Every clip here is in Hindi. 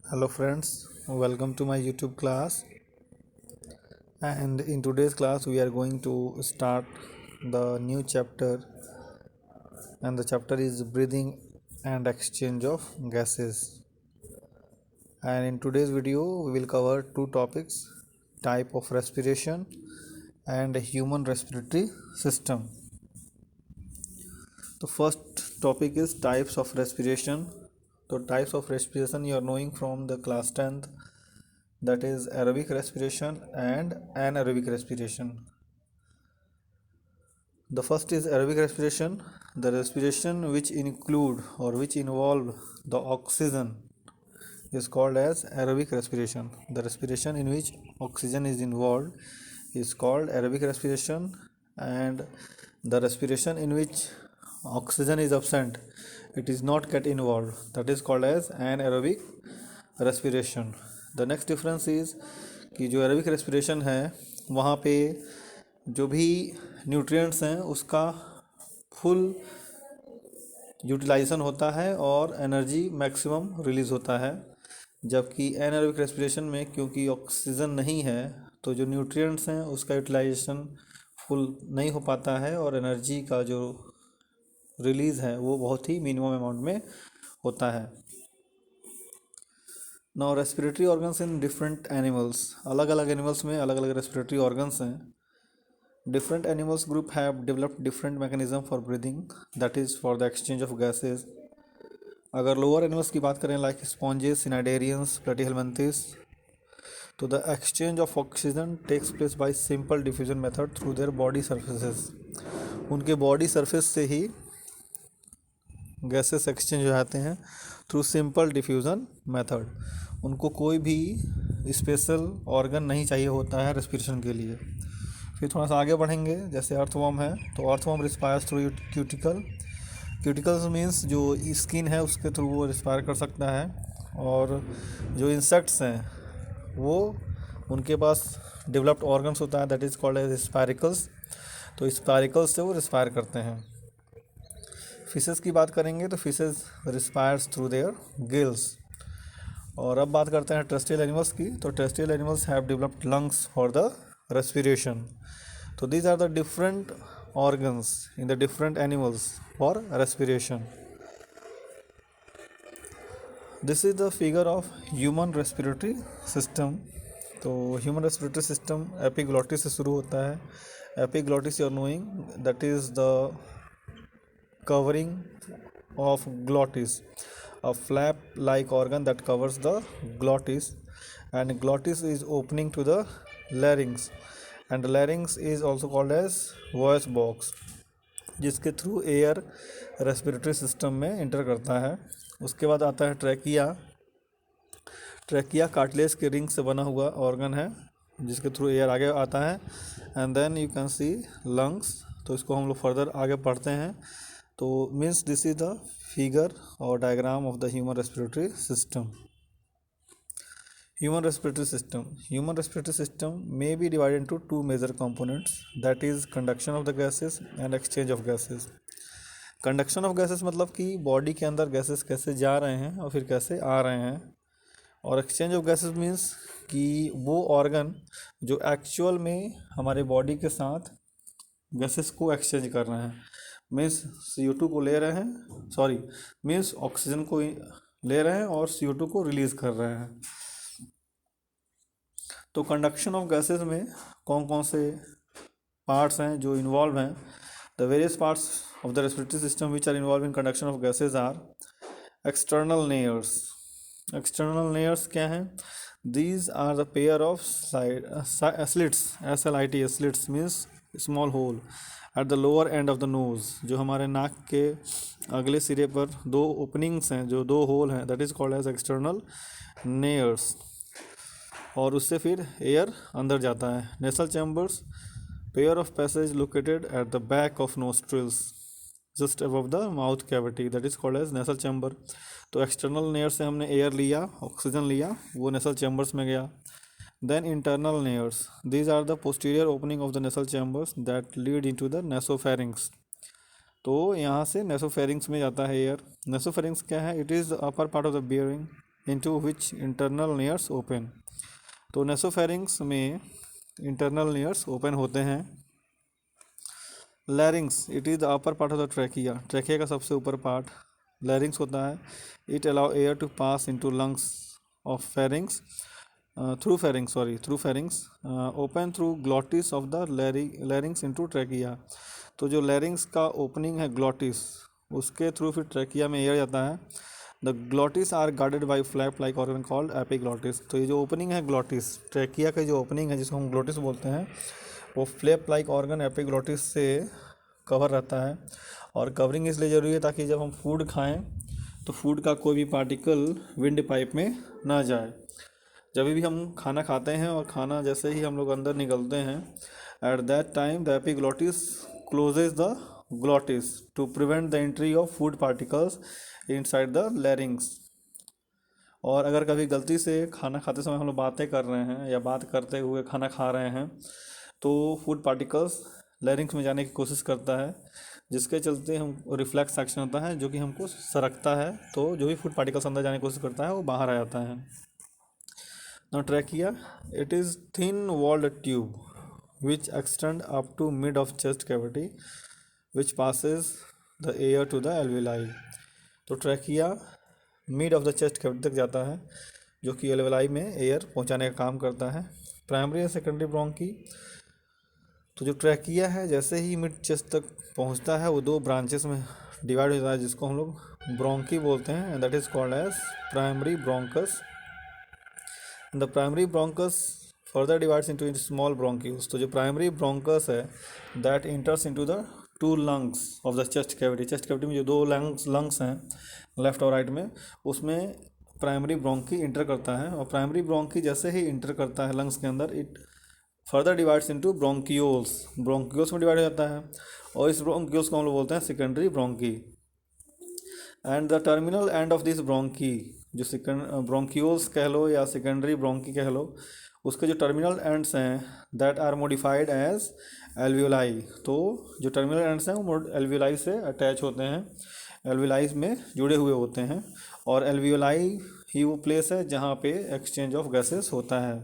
Hello friends, welcome to my YouTube class. And in today's class we are going to start the new chapter, and the chapter is breathing and exchange of gases. And in today's video we will cover two topics: type of respiration and human respiratory system. The first topic is types of respiration. So types of respiration you are knowing from the class 10th, that is aerobic respiration and anaerobic respiration. The first is aerobic respiration, the respiration which include or which involve the oxygen is called as aerobic respiration. The respiration in which oxygen is involved is called aerobic respiration, and the respiration in which oxygen is absent, it is not get involved, that is called as anaerobic respiration. The next difference is कि जो एरोबिक रेस्पिरेशन है वहाँ पे जो भी न्यूट्रिएंट्स हैं उसका फुल यूटिलाइजेशन होता है और एनर्जी मैक्सिमम रिलीज़ होता है, जबकि एनारोबिक रेस्पिरेशन में क्योंकि ऑक्सीजन नहीं है तो जो न्यूट्रिएंट्स हैं उसका यूटिलाइजेशन फुल नहीं हो पाता है और एनर्जी का जो रिलीज़ है वो बहुत ही मिनिमम अमाउंट में होता है. Now respiratory organs in different animals, अलग अलग एनिमल्स में अलग अलग रेस्पिरेटरी ऑर्गन्स हैं. Different animals group have developed different mechanism for breathing, that is for the exchange of gases. अगर लोअर एनिमल्स की बात करें लाइक स्पॉन्जेस, सिनाडेरियंस, प्लेटीहेलमिंथेस, तो the exchange of oxygen takes place by simple diffusion method through their body surfaces. उनके बॉडी सरफेस से ही गैसेस एक्सचेंज हो जाते हैं थ्रू सिंपल डिफ्यूज़न मेथड. उनको कोई भी स्पेशल ऑर्गन नहीं चाहिए होता है रेस्पिरेशन के लिए. फिर थोड़ा सा आगे बढ़ेंगे, जैसे अर्थवॉर्म है तो earthworm respires through cuticle. Cuticles means जो स्किन है उसके थ्रू वो रिस्पायर कर सकता है. और जो इंसेक्ट्स हैं वो उनके पास डेवलप्ड ऑर्गन्स होता है, that is called as spiracles. तो स्पायरिकल्स से वो रिस्पायर करते हैं. फिशेस की बात करेंगे तो फिशेस रिस्पायर्स थ्रू देयर गिल्स. और अब बात करते हैं टेरेस्ट्रियल एनिमल्स की, तो terrestrial animals have developed lungs for the respiration. So these are the different organs in the different animals for respiration. This is the figure of human respiratory system. तो human respiratory system epiglottis से शुरू होता है. Epiglottis you are knowing, that is the covering of glottis, a flap like organ that covers the glottis, and glottis is opening to the larynx, and larynx is also called as voice box, जिसके थ्रू एयर रेस्पिरेटरी सिस्टम में इंटर करता है. उसके बाद आता है ट्रैकिया. ट्रैकिया कार्टिलेज के रिंग से बना हुआ ऑर्गन है जिसके थ्रू एयर आगे आता है. And then you can see lungs. तो इसको हम लोग फर्दर आगे पढ़ते हैं. तो means this is the figure और diagram of the human respiratory system. Human respiratory system. Human respiratory system may be divided into two major components, that is conduction of the gases and exchange of gases. Conduction of gases मतलब कि बॉडी के अंदर गैसेस कैसे जा रहे हैं और फिर कैसे आ रहे हैं. और एक्सचेंज ऑफ गैसेस मीन्स कि वो ऑर्गन जो एक्चुअल में हमारे बॉडी के साथ गैसेस को एक्सचेंज कर रहे हैं. मीन्स CO2 को ले रहे हैं, सॉरी मीन्स ऑक्सीजन को ले रहे हैं और CO2 को रिलीज़ कर रहे हैं. तो कंडक्शन ऑफ गैसेस में कौन कौन से पार्ट्स हैं जो इन्वॉल्व हैं. The various parts of the respiratory system which are involve in conduction of gases are external layers. External layers क्या हैं? These are the pair of slits, SLIT, slits means small hole at the lower end of the nose. जो हमारे नाक के अगले सिरे पर दो ओपनिंग्स हैं, जो दो होल हैं, that is called as external layers. और उससे फिर एयर अंदर जाता है. Nasal chambers, pair of passage located at the back of nostrils just above the mouth cavity, that is called as nasal chamber. तो एक्सटर्नल लेयर से हमने एयर लिया, ऑक्सीजन लिया, वो नेसल चैम्बर्स में गया. Then internal layers, these are the posterior opening of the nasal chambers that lead into the nasopharynx. तो यहाँ से नेसोफेरिंग्स में जाता है एयर. नेसोफेरिंग्स क्या है? It is the upper part of the bearing into which internal layers open। तो नेसोफेरिंग्स में इंटरनल लेयर्स ओपन होते हैं। Larynx, it is the upper part of the trachea, trachea का सबसे ऊपर पार्ट लैरिंग्स होता है। It allow air to pass into lungs of pharynx through pharynx open through glottis of the larynx into trachea. तो जो लैरिंग्स का ओपनिंग है ग्लॉटिस, उसके थ्रू फिर ट्रैकिया में एयर जाता है। The glottis are guarded by flap like organ called epiglottis. तो ये जो ओपनिंग है ग्लॉटिस, ट्रैकिया का जो ओपनिंग है जिसको हम ग्लॉटिस बोलते हैं, वो फ्लैप लाइक ऑर्गन एपिग्लॉटिस से कवर रहता है। और कवरिंग इसलिए ज़रूरी है ताकि जब हम फूड खाएं तो फूड का कोई भी पार्टिकल विंड पाइप में ना जाए। जब भी हम खाना खाते हैं और खाना जैसे ही हम लोग अंदर निकलते हैं, at that time the epiglottis closes the glottis to prevent the entry of food particles inside the larynx. और अगर कभी गलती से खाना खाते समय हम लोग बातें कर रहे हैं या बात करते हुए खाना खा रहे हैं तो फूड पार्टिकल्स लैरिंग्स में जाने की कोशिश करता है, जिसके चलते हम रिफ्लेक्स एक्शन होता है जो कि हमको सरकता है। तो जो भी फूड पार्टिकल्स अंदर जाने की कोशिश करता है वो बाहर आ जाता है। Now trachea, it is thin walled tube which extend up to mid of chest cavity which passes the air to the alveoli। तो trachea mid of the chest cavity तक जाता है जो कि एल्वेलाई में एयर पहुंचाने का काम करता है। प्राइमरी और सेकेंडरी ब्रोंकी, तो जो ट्रैकिया है जैसे ही मिड चेस्ट तक पहुंचता है वो दो ब्रांचेस में डिवाइड हो जाता है जिसको हम लोग ब्रोंकी बोलते हैं, and that is called as primary bronchus. The primary bronchus further divides into small bronchioles. तो जो प्राइमरी ब्रोंकस है that enters into the two lungs of the chest cavity. Chest cavity में जो दो लंग्स हैं लेफ्ट और राइट में, उसमें प्राइमरी ब्रोंकी इंटर करता है। और प्राइमरी ब्रोंकी जैसे ही इंटर करता है लंग्स के अंदर, it further divides into bronchioles, bronchioles में डिवाइड हो जाता है। और इस ब्रोंक्यूल्स को हम लोग बोलते हैं secondary bronchi. And the terminal end of this bronchi, जो ब्रोंक्यूल्स कह लो या सेकेंडरी ब्रोंकी कह लो, उसके जो टर्मिनल एंड्स हैं that are modified as alveoli. तो जो टर्मिनल एंड्स हैं वो एल्वियोलाई से अटैच होते हैं, एल्वियोलाई में जुड़े हुए होते हैं। और एल्वियोलाई ही वो प्लेस है जहाँ पे एक्सचेंज ऑफ गैसेस होता है।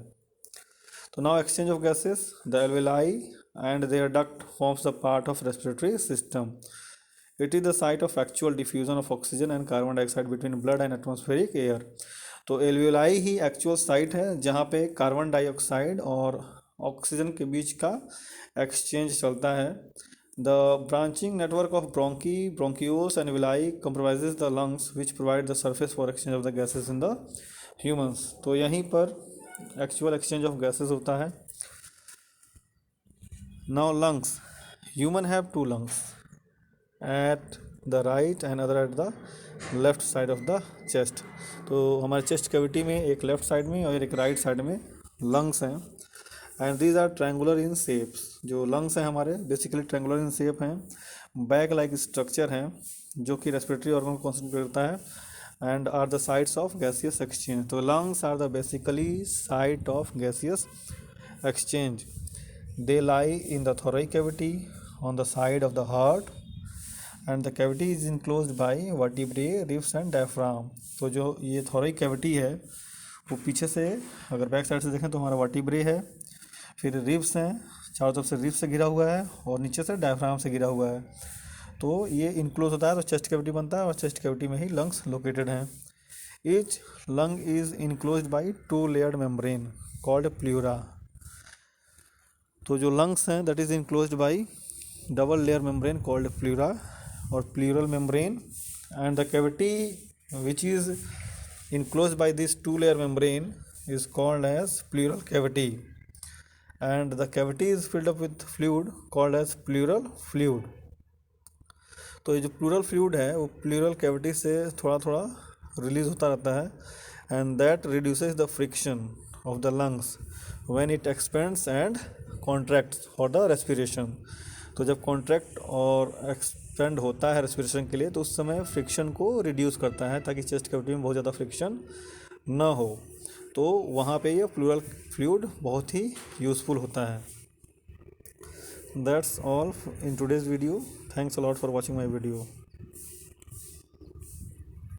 तो now exchange of gases, the alveoli and their duct forms the part of respiratory system. It is the site of actual diffusion of oxygen and carbon dioxide between blood and atmospheric air. तो एल्वियोलाई ही एक्चुअल साइट है जहाँ पे कार्बन डाइऑक्साइड और ऑक्सीजन के बीच का एक्सचेंज चलता है। The branching network of bronchioles and alveoli compromises the lungs which provide the surface for exchange of the gases in the humans. तो यहीं पर एक्चुअल एक्सचेंज ऑफ गैसेज होता है। Now lungs, human have two lungs at the right and other at the left side of the chest। तो हमारे चेस्ट कैविटी में एक लेफ्ट साइड में और एक राइट साइड में लंग्स हैं। And these are triangular in shapes. जो लंग्स हैं हमारे बेसिकली ट्रायंगुलर इन शेप हैं, बैग लाइक स्ट्रक्चर हैं जो कि रेस्पिरेटरी ऑर्गन को कंसंट्रेट करता है, and are the sites of gaseous exchange. तो lungs are the basically site of gaseous exchange. They lie in the thoracic cavity on the side of the heart and the cavity is enclosed by vertebrae, ribs and diaphragm। तो जो ये thoracic cavity है वो पीछे से अगर बैक साइड से देखें तो हमारा vertebrae है, फिर रिब्स हैं, चारों तरफ से रिब्स से घिरा हुआ है और नीचे से डायफ्राम से घिरा हुआ है। तो ये इनक्लोज होता है तो चेस्ट कैविटी बनता है और चेस्ट कैविटी में ही लंग्स लोकेटेड हैं। Each lung is enclosed by two layered membrane called pleura. तो जो लंग्स हैं that is enclosed by double layer membrane called pleura और pleural membrane, and the cavity which is enclosed by this two layer membrane is called as pleural cavity, and the cavity is filled up with fluid called as pleural fluid। तो ये जो प्लूरल फ्लूइड है वो प्लूरल कैविटी से थोड़ा थोड़ा रिलीज होता रहता है, and that reduces the friction of the lungs when it expends and contracts for the respiration. तो जब कॉन्ट्रैक्ट और एक्सपेंड होता है रेस्पिरेशन के लिए तो उस समय फ्रिक्शन को रिड्यूस करता है ताकि चेस्ट कैविटी में बहुत ज़्यादा फ्रिक्शन ना हो। तो वहाँ पे ये प्लूरल फ्लूइड बहुत ही यूज़फुल होता है। That's all in today's video. Thanks a lot for watching my video.